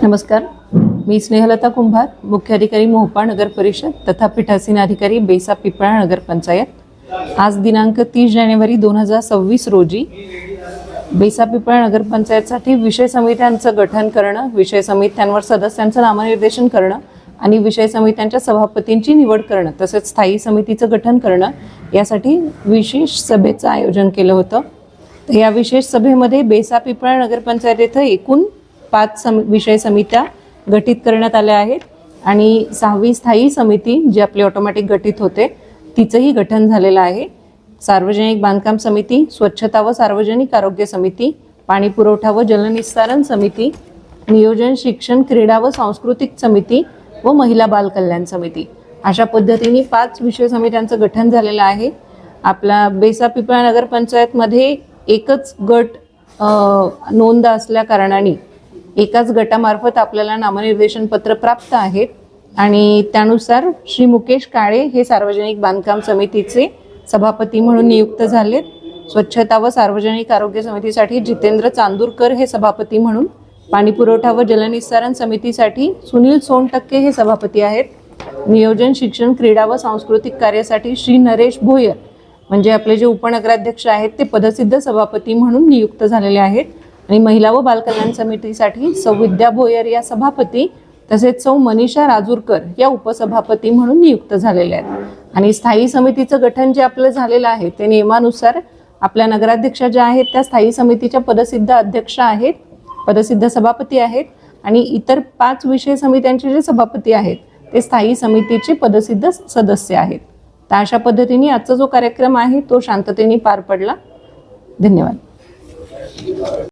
नमस्कार, मी स्नेहलता कुंभार, मुख्याधिकारी मोहपाळ नगर परिषद तथा पीठासीन अधिकारी बेसा पिपळा नगर पंचायत। आज दिनांक 30 जानेवारी 2026 रोजी बेसा पिपळा नगर पंचायतसाठी विषय समित्यांचं गठन करणं, विषय समित्यांवर सदस्यांचं नामनिर्देशन करणं आणि विषय समित्यांच्या सभापतींची निवड करणं तसेच स्थायी समितीचं गठन करणं यासाठी विशेष सभेचं आयोजन केलं होतं। तर या विशेष सभेमध्ये बेसा पिपळा नगर पंचायत येथे एकूण 5 विषय समित्या गठीत करण्यात आल्या आहेत आणि 6वी स्थायी समिती जी आपली ऑटोमॅटिक गठीत होते तिचंही गठन झालेलं आहे। सार्वजनिक बांधकाम समिती, स्वच्छता व सार्वजनिक आरोग्य समिती, पाणी पुरवठा व जलनिस्तारण समिती, नियोजन शिक्षण क्रीडा व सांस्कृतिक समिती व महिला बाल कल्याण समिती अशा पद्धतीने 5 विषय समित्यांचं गठन झालेलं आहे। आपला बेसा पिपळा नगर पंचायतमध्ये एकच गट नोंद असल्या कारणाने एकाच गटामार्फत आपल्याला नामनिर्देशन पत्र प्राप्त आहेत आणि त्यानुसार श्री मुकेश काळे हे सार्वजनिक बांधकाम समितीचे सभापती म्हणून नियुक्त झालेत। स्वच्छता व सार्वजनिक आरोग्य समितीसाठी जितेंद्र चांदूरकर हे सभापती म्हणून, पाणी पुरवठा व जलनिस्तारण समितीसाठी सुनील सोनटक्के हे सभापती आहेत। नियोजन शिक्षण क्रीडा व सांस्कृतिक कार्यासाठी श्री नरेश भोयर म्हणजे आपले जे उपनगराध्यक्ष आहेत ते पदसिद्ध सभापती म्हणून नियुक्त झालेले आहेत आणि महिला व बालकल्याण समितीसाठी सौ विद्या भोयर या सभापती तसेच सौ मनीषा राजूरकर या उपसभापती म्हणून नियुक्त झालेले आहेत। आणि स्थायी समितीचं गठन जे आपलं झालेलं आहे ते नियमानुसार आपल्या नगराध्यक्षा ज्या आहेत त्या स्थायी समितीच्या पदसिद्ध अध्यक्ष आहेत, पदसिद्ध सभापती आहेत आणि इतर 5 विषय समित्यांचे जे सभापती आहेत ते स्थायी समितीचे पदसिद्ध सदस्य आहेत। तर अशा पद्धतीने आजचा जो कार्यक्रम आहे तो शांततेने पार पडला। धन्यवाद।